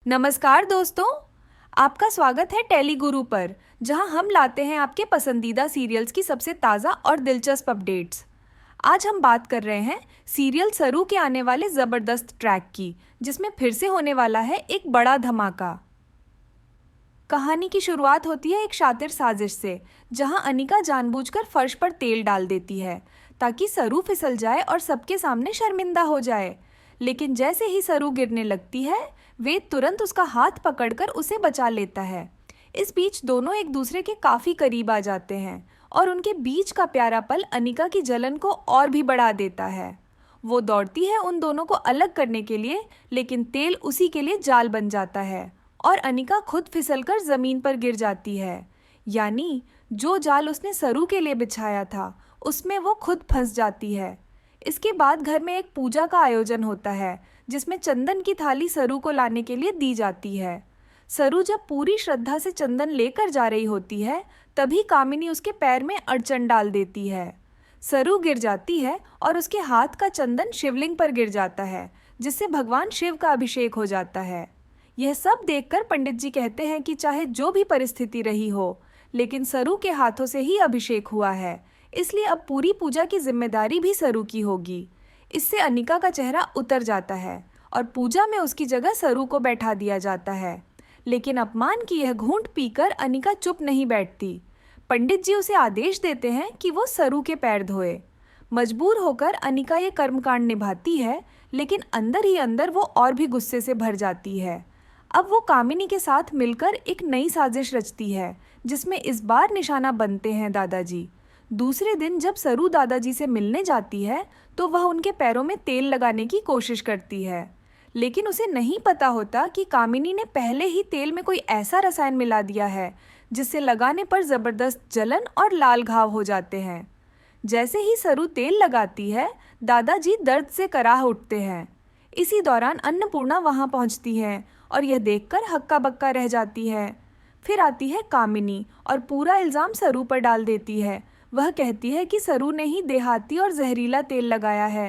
नमस्कार दोस्तों, आपका स्वागत है टेलीगुरु पर, जहां हम लाते हैं आपके पसंदीदा सीरियल्स की सबसे ताज़ा और दिलचस्प अपडेट्स। आज हम बात कर रहे हैं सीरियल सरू के आने वाले ज़बरदस्त ट्रैक की, जिसमें फिर से होने वाला है एक बड़ा धमाका। कहानी की शुरुआत होती है एक शातिर साजिश से, जहां अनिका जानबूझकर फर्श पर तेल डाल देती है ताकि सरू फिसल जाए और सबके सामने शर्मिंदा हो जाए। लेकिन जैसे ही सरू गिरने लगती है, वेद तुरंत उसका हाथ पकड़कर उसे बचा लेता है। इस बीच दोनों एक दूसरे के काफी करीब आ जाते हैं और उनके बीच का प्यारा पल अनिका की जलन को और भी बढ़ा देता है। वो दौड़ती है उन दोनों को अलग करने के लिए, लेकिन तेल उसी के लिए जाल बन जाता है और अनिका खुद फिसलकर जमीन पर गिर जाती है। यानी जो जाल उसने सरू के लिए बिछाया था, उसमें वो खुद फंस जाती है। इसके बाद घर में एक पूजा का आयोजन होता है, जिसमें चंदन की थाली सरू को लाने के लिए दी जाती है। सरू जब पूरी श्रद्धा से चंदन लेकर जा रही होती है, तभी कामिनी उसके पैर में अड़चन डाल देती है। सरू गिर जाती है और उसके हाथ का चंदन शिवलिंग पर गिर जाता है, जिससे भगवान शिव का अभिषेक हो जाता है। यह सब देखकर पंडित जी कहते हैं कि चाहे जो भी परिस्थिति रही हो, लेकिन सरू के हाथों से ही अभिषेक हुआ है, इसलिए अब पूरी पूजा की जिम्मेदारी भी सरू की होगी। इससे अनिका का चेहरा उतर जाता है और पूजा में उसकी जगह सरू को बैठा दिया जाता है। लेकिन अपमान की यह घूंट पीकर अनिका चुप नहीं बैठती। पंडित जी उसे आदेश देते हैं कि वो सरू के पैर धोए। मजबूर होकर अनिका ये कर्मकांड निभाती है, लेकिन अंदर ही अंदर वो और भी गुस्से से भर जाती है। अब वो कामिनी के साथ मिलकर एक नई साजिश रचती है, जिसमें इस बार निशाना बनते हैं दादाजी। दूसरे दिन जब सरू दादाजी से मिलने जाती है, तो वह उनके पैरों में तेल लगाने की कोशिश करती है, लेकिन उसे नहीं पता होता कि कामिनी ने पहले ही तेल में कोई ऐसा रसायन मिला दिया है जिससे लगाने पर ज़बरदस्त जलन और लाल घाव हो जाते हैं। जैसे ही सरू तेल लगाती है, दादाजी दर्द से कराह उठते हैं। इसी दौरान अन्नपूर्णा वहां पहुंचती है और यह देखकर हक्का बक्का रह जाती है। फिर आती है कामिनी और पूरा इल्ज़ाम सरू पर डाल देती है। वह कहती है कि सरू ने ही देहाती और जहरीला तेल लगाया है।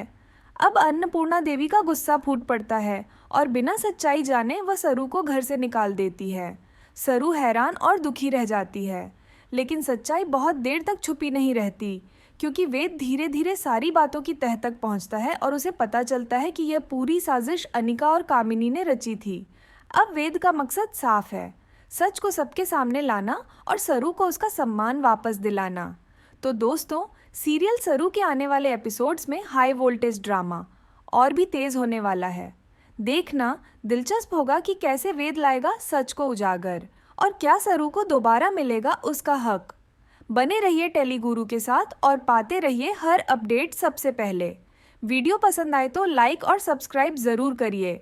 अब अन्नपूर्णा देवी का गुस्सा फूट पड़ता है और बिना सच्चाई जाने वह सरू को घर से निकाल देती है। सरू हैरान और दुखी रह जाती है, लेकिन सच्चाई बहुत देर तक छुपी नहीं रहती, क्योंकि वेद धीरे धीरे सारी बातों की तह तक पहुंचता है और उसे पता चलता है कि यह पूरी साजिश अनिका और कामिनी ने रची थी। अब वेद का मकसद साफ है, सच को सबके सामने लाना और सरू को उसका सम्मान वापस दिलाना। तो दोस्तों, सीरियल सरू के आने वाले एपिसोड्स में हाई वोल्टेज ड्रामा और भी तेज होने वाला है। देखना दिलचस्प होगा कि कैसे वेद लाएगा सच को उजागर और क्या सरू को दोबारा मिलेगा उसका हक। बने रहिए टेलीगुरु के साथ और पाते रहिए हर अपडेट सबसे पहले। वीडियो पसंद आए तो लाइक और सब्सक्राइब ज़रूर करिए।